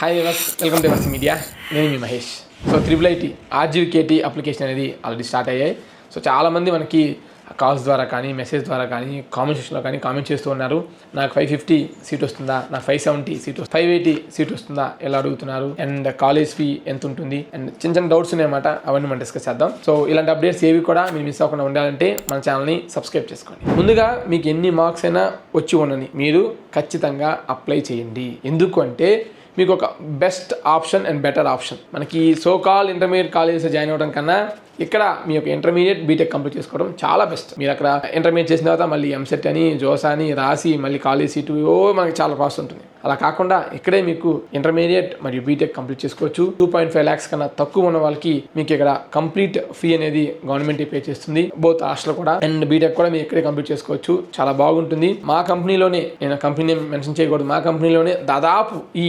Hi welcome to verse media. నేను మీ Mahesh. So IIIT RGVKT application అనేది ఆల్రెడీ స్టార్ట్ అయ్యాయి. సో చాలామంది మనకి కాల్స్ ద్వారా కానీ మెసేజ్ ద్వారా కానీ కామెంట్ సెక్షన్లో కానీ కామెంట్ చేస్తూ ఉన్నారు. నాకు 550 సీట్ వస్తుందా, నాకు 570 సీట్ 580 సీట్ వస్తుందా ఎలా అడుగుతున్నారు. అండ్ కాలేజ్ ఫీ ఎంత ఉంటుంది అండ్ చిన్న డౌట్స్ ఉన్నాయన్నమాట. అవన్నీ మనం డిస్కస్ చేద్దాం. సో ఇలాంటి అప్డేట్స్ ఏవి కూడా మీరు మిస్ అవ్వకుండా ఉండాలంటే మన ఛానల్ని సబ్స్క్రైబ్ చేసుకోండి. ముందుగా మీకు ఎన్ని మార్క్స్ అయినా వచ్చి ఉండని మీరు ఖచ్చితంగా అప్లై చేయండి. ఎందుకు అంటే మీకు ఒక best option and better option. మనకి సోకాల్ ఇంటర్మీడియట్ కాలేజెస్ జాయిన్ అవ్వడం కన్నా ఇక్కడ మీ యొక్క ఇంటర్మీడియట్ బీటెక్ కంప్లీట్ చేసుకోవడం చాలా బెస్ట్. మీరు అక్కడ ఇంటర్మీడియట్ చేసిన తర్వాత మళ్ళీ ఎంసెట్ అని జోసా అని రాసి మళ్ళీ కాలేజ్ సీటు మనకి చాలా ప్రాసెస్ ఉంటుంది. అలా కాకుండా ఇక్కడే మీకు ఇంటర్మీడియట్ మరియు బీటెక్ కంప్లీట్ చేసుకోవచ్చు. 2.5 lakhs కన్నా తక్కువ ఉన్న వాళ్ళకి మీకు ఇక్కడ కంప్లీట్ ఫీ అనేది గవర్నమెంట్ పే చేస్తుంది. బోత్ హాస్టల్ కూడా అండ్ బీటెక్ కూడా మీరు ఇక్కడే కంప్లీట్ చేసుకోవచ్చు. చాలా బాగుంటుంది. మా కంపెనీలోనే, నేను కంపెనీ మెన్షన్ చేయకూడదు, మా కంపెనీలోనే దాదాపు ఈ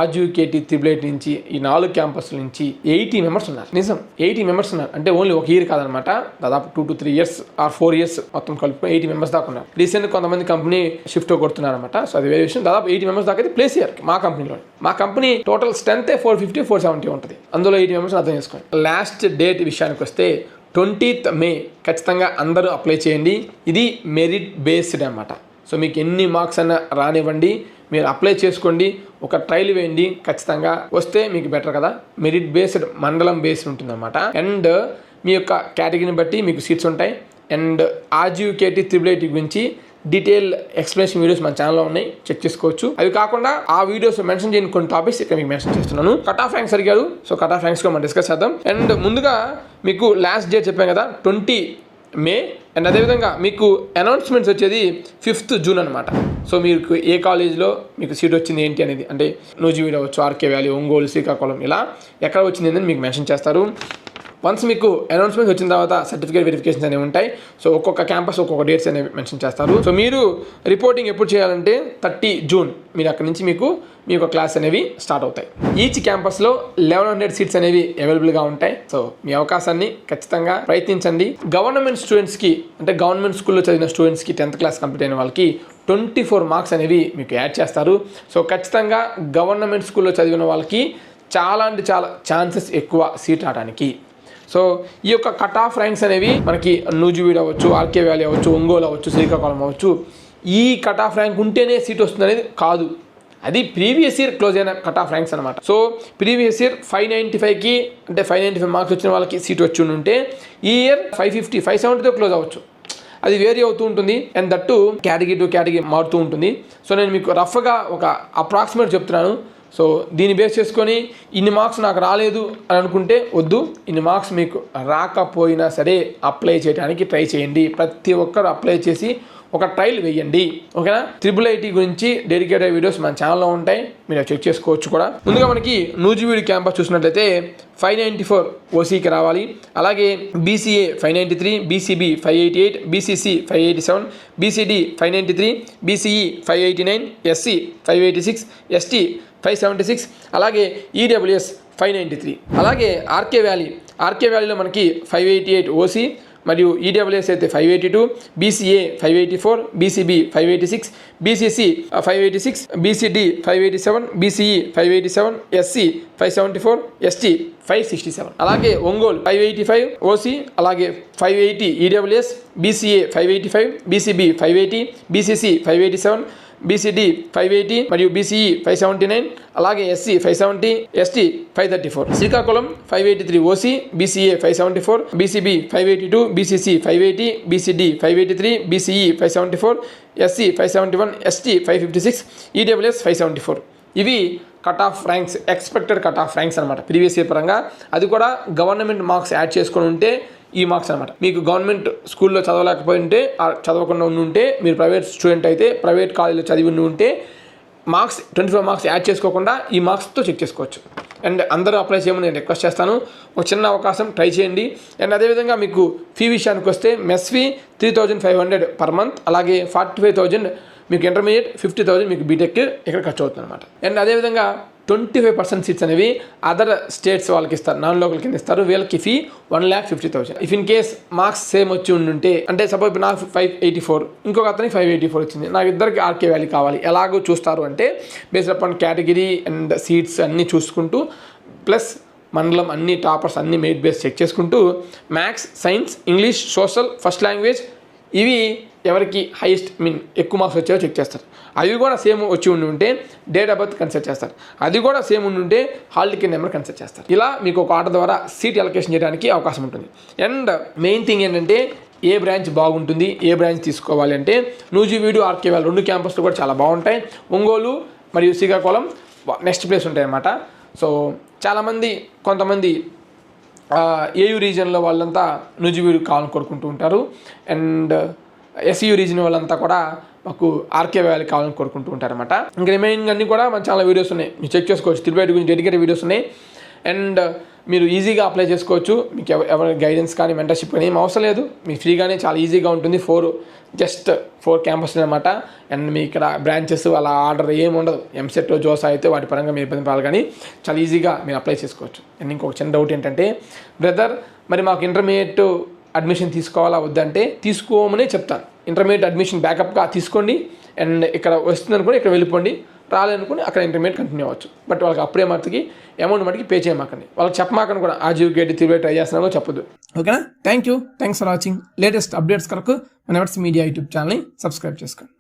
RGVKT IIIT నుంచి ఈ 4 క్యాంపస్ల నుంచి 80 మెంబర్స్ ఉన్నారు. నిజం, 80 మెంబర్స్ ఉన్నారు. అంటే ఓన్లీ ఒక ఇయర్ కాదనమాట, దాదాపు 2 to 3 years ఆర్ 4 years మొత్తం కలుపుకొని 80 మెంబర్స్ దాకా ఉన్నారు. రీసెంట్ కొంతమంది కంపెనీ షిఫ్ట్ కొడుతున్నారు అనమాట. సో అది వేరే విషయం. దాదాపు 80 మెంబర్స్ దాకా అయితే ప్లేస్ అయ్యారు మా కంపెనీలో. మా కంపెనీ టోటల్ స్ట్రెంత్ 450 470 ఉంటుంది. అందులో 80 మెంబర్స్ అర్థం చేసుకోండి. లాస్ట్ డేట్ విషయానికి వస్తే 20th May ఖచ్చితంగా అందరూ అప్లై చేయండి. ఇది మెరిట్ బేస్డ్ అనమాట. సో మీకు ఎన్ని మార్క్స్ అన్నా రానివ్వండి, మీరు అప్లై చేసుకోండి, ఒక ట్రయల్ వేయండి. ఖచ్చితంగా వస్తే మీకు బెటర్ కదా. మెరిట్ బేస్డ్, మండలం బేస్డ్ ఉంటుందన్నమాట. అండ్ మీ యొక్క కేటగిరీని బట్టి మీకు సీట్స్ ఉంటాయి. అండ్ RGVKT IIIT గురించి డీటెయిల్ ఎక్స్ప్లెనేషన్ వీడియోస్ మన ఛానల్లో ఉన్నాయి, చెక్ చేసుకోవచ్చు. అవి కాకుండా ఆ వీడియోస్ మెన్షన్ చేయని కొన్ని టాపిక్స్ ఇక్కడ మీకు మెన్షన్ చేస్తున్నాను. కట్ ఆఫ్ ర్యాంక్స్ అడిగారు. సో కట్ ఆఫ్ ర్యాంక్స్ మనం డిస్కస్ చేద్దాం. అండ్ ముందుగా మీకు లాస్ట్ డేట్ చెప్పాను కదా 20 May. అండ్ అదేవిధంగా మీకు అనౌన్స్మెంట్స్ వచ్చేది 5th June అనమాట. సో మీకు ఏ కాలేజ్లో మీకు సీట్ వచ్చింది ఏంటి అనేది, అంటే నూజివీడు అవ్వచ్చు, ఆర్కే వ్యాలీ, ఒంగోలు, శ్రీకాకుళం, ఇలా ఎక్కడ వచ్చింది అనేది మీకు మెన్షన్ చేస్తారు. వన్స్ మీకు అనౌన్స్మెంట్స్ వచ్చిన తర్వాత సర్టిఫికేట్ వెరిఫికేషన్స్ అనేవి ఉంటాయి. సో ఒక్కొక్క క్యాంపస్ ఒక్కొక్క డేట్స్ అనేవి మెన్షన్ చేస్తారు. సో మీరు రిపోర్టింగ్ ఎప్పుడు చేయాలంటే 30 June మీరు అక్కడి నుంచి మీకు మీ యొక్క క్లాస్ అనేవి స్టార్ట్ అవుతాయి. ఈచ్ క్యాంపస్లో 1100 సీట్స్ అనేవి అవైలబుల్గా ఉంటాయి. సో మీ అవకాశాన్ని ఖచ్చితంగా ప్రయత్నించండి. గవర్నమెంట్ స్టూడెంట్స్కి, అంటే గవర్నమెంట్ స్కూల్లో చదివిన స్టూడెంట్స్కి 10th class కంప్లీట్ అయిన వాళ్ళకి 24 మార్క్స్ అనేవి మీకు యాడ్ చేస్తారు. సో ఖచ్చితంగా గవర్నమెంట్ స్కూల్లో చదివిన వాళ్ళకి చాలా అంటే చాలా ఛాన్సెస్ ఎక్కువ సీట్ రావడానికి. సో ఈ యొక్క కట్ ఆఫ్ ర్యాంక్స్ అనేవి మనకి నూజివీడు అవ్వచ్చు, ఆర్కే వ్యాలీ అవ్వచ్చు, ఒంగోలు అవ్వచ్చు, శ్రీకాకుళం అవ్వచ్చు, ఈ కట్ ఆఫ్ ర్యాంక్ ఉంటేనే సీట్ వస్తుంది అనేది కాదు. అది ప్రీవియస్ ఇయర్ క్లోజ్ అయిన కట్ ఆఫ్ ర్యాంక్స్ అనమాట. సో ప్రీవియస్ ఇయర్ 595కి, అంటే 595 మార్క్స్ వచ్చిన వాళ్ళకి సీట్ వచ్చి ఉంటే ఈ ఇయర్ 550 570తో క్లోజ్ అవ్వచ్చు. అది వేరీ అవుతూ ఉంటుంది. And that category to category మారుతూ ఉంటుంది. సో నేను మీకు రఫ్గా ఒక అప్రాక్సిమేట్ చెప్తున్నాను. సో దీన్ని బేస్ చేసుకొని ఇన్ని మార్క్స్ నాకు రాలేదు అని అనుకుంటే వద్దు. ఇన్ని మార్క్స్ మీకు రాకపోయినా సరే అప్లై చేయడానికి ట్రై చేయండి. ప్రతి ఒక్కరు అప్లై చేసి ఒక ట్రయల్ వేయండి, ఓకేనా. IIIT గురించి డెడికేటెడ్ వీడియోస్ మన ఛానల్లో ఉంటాయి, మీరు చెక్ చేసుకోవచ్చు కూడా. ముందుగా మనకి నూజివీడు క్యాంపస్ చూసినట్లయితే 594 ఓసీకి రావాలి. అలాగే BCA 593, BCB 588, BCC 587, BCD 593, BCE 589, SC 586, ST 576, అలాగే EWS 593. అలాగే ఆర్కే వ్యాలీలో మనకి 588 ఓసీ మరియు EWS అయితే 582, BCA 584, BCB 586, BCC 586, BCD 587, BCE 587, SC 574, ST 567. అలాగే ఒంగోలు 585 ఓసీ, అలాగే 580 EWS, BCA 585, BCB 580, BCC 587, BCD 580 మరియు BCE 579, అలాగే SC 570, ST 534. Srikakulam 583 OC, BCA 574, BCB 582, BCC 580, BCD 583, BCE 574, SC 571, ST 556, EWS 574. ఇవి cut off ranks, expected cut off ranks అనమాట previous year పరంగా. అది కూడా government marks add చేసుకొని ఉంటే ఈ మార్క్స్ అనమాట. మీకు గవర్నమెంట్ స్కూల్లో చదవలేకపోయి ఉంటే, చదవకుండా ఉంటే, మీరు ప్రైవేట్ స్టూడెంట్ అయితే ప్రైవేట్ కాలేజీలో చదివి ఉంటే మార్క్స్ 24 మార్క్స్ యాడ్ చేసుకోకుండా ఈ మార్క్స్తో చెక్ చేసుకోవచ్చు. అండ్ అందరూ అప్లై చేయమని నేను రిక్వెస్ట్ చేస్తాను. ఒక చిన్న అవకాశం, ట్రై చేయండి. అండ్ అదేవిధంగా మీకు ఫీ విషయానికి వస్తే మెస్ ఫీ 3500 per month, అలాగే 45,000 మీకు ఇంటర్మీడియట్, 50,000 మీకు బీటెక్ ఇక్కడ ఖర్చు అవుతుంది అనమాట. అండ్ అదేవిధంగా 25% సీట్స్ అనేవి అదర్ స్టేట్స్ వాళ్ళకి ఇస్తారు, నాన్ లోకల్ కింద ఇస్తారు. వీళ్ళకి fee 1,50,000. If in case marks same వచ్చి ఉండుంటే, అంటే సపోజ్ నాకు 584, ఇంకొక అతనికి 584 వచ్చింది, నాకు ఇద్దరికి ఆర్కే వ్యాలీ కావాలి. ఎలాగో చూస్తారు అంటే based upon category and seats అన్నీ చూసుకుంటూ ప్లస్ మండలం అన్ని టాపర్స్ అన్ని మెరిట్ బేస్ చెక్ చేసుకుంటూ maths, science, English, social, first language ఇవి ఎవరికి హైయెస్ట్ ఎక్కువ మార్క్స్ వచ్చాయో చెక్ చేస్తారు. అవి కూడా సేమ్ వచ్చి ఉంటే డేట్ ఆఫ్ బర్త్ కన్సిడర్ చేస్తారు. అది కూడా సేమ్ ఉంటే హాల్ టికెట్ నెంబర్ కన్సిడర్ చేస్తారు. ఇలా మీకు ఒక ఆర్డర్ ద్వారా సీట్ అలొకేషన్ చేయడానికి అవకాశం ఉంటుంది. అండ్ మెయిన్ థింగ్ ఏంటంటే ఏ బ్రాంచ్ బాగుంటుంది, ఏ బ్రాంచ్ తీసుకోవాలి అంటే నూజివీడు, ఆర్కే వ్యాలీ 2 క్యాంపస్లు కూడా చాలా బాగుంటాయి. ఒంగోలు మరియు శ్రీకాకుళం నెక్స్ట్ ప్లేస్ ఉంటాయి అన్నమాట. సో చాలామంది కొంతమంది ఏయూ రీజియన్లో వాళ్ళంతా నూజివీడు కావాలని కోరుకుంటూ ఉంటారు. అండ్ ఎస్యూ రీజియన్ వాళ్ళంతా కూడా మాకు ఆర్కే వ్యాలీ కావాలని కోరుకుంటూ ఉంటారన్నమాట. ఇంకా రిమైనింగ్ అన్నీ కూడా మన ఛానల్ వీడియోస్ ఉన్నాయి, మీరు చెక్ చేసుకోవచ్చు. తిరుపతి గురించి డెడికేటెడ్ వీడియోస్ ఉన్నాయి. అండ్ మీరు ఈజీగా అప్లై చేసుకోవచ్చు. మీకు ఎవరి గైడెన్స్ కానీ మెంటర్షిప్ కానీ ఏం అవసరం లేదు, మీకు ఫ్రీగానే చాలా ఈజీగా ఉంటుంది. 4 క్యాంపస్లు అనమాట. అండ్ మీ ఇక్కడ బ్రాంచెస్ అలా ఆర్డర్ ఏమి ఉండదు. ఎంసెట్, జోసా అయితే వాటి పరంగా మీరు ఇబ్బంది పడాలి, కానీ చాలా ఈజీగా మీరు అప్లై చేసుకోవచ్చు. అండ్ ఇంకొక చిన్న డౌట్ ఏంటంటే, బ్రదర్ మరి మాకు ఇంటర్మీడియట్ అడ్మిషన్ తీసుకోవాలా వద్దంటే తీసుకోమనే చెప్తాను. ఇంటర్మీడియట్ అడ్మిషన్ బ్యాకప్గా తీసుకోండి. అండ్ ఇక్కడ వస్తుందనుకోండి ఇక్కడ వెళ్ళిపోండి, రాలేదనుకోండి అక్కడ ఇంటర్మీడియట్ కంటిన్యూ అవ్వచ్చు. బట్ వాళ్ళకి అప్పుడే మట్టుకి అమౌంట్ మటుకి పే చేయమాకండి. వాళ్ళకి చెప్పమాకండి కూడా ఆజీవికేటి తిరుపతి ట్రై చేస్తున్నారో చెప్పొద్దు. ఓకేనా? Thanks for watching. Latest updates కొరకు మన ఎవర్స్ మీడియా యూట్యూబ్ ఛానల్ని సబ్స్క్రైబ్ చేసుకోండి.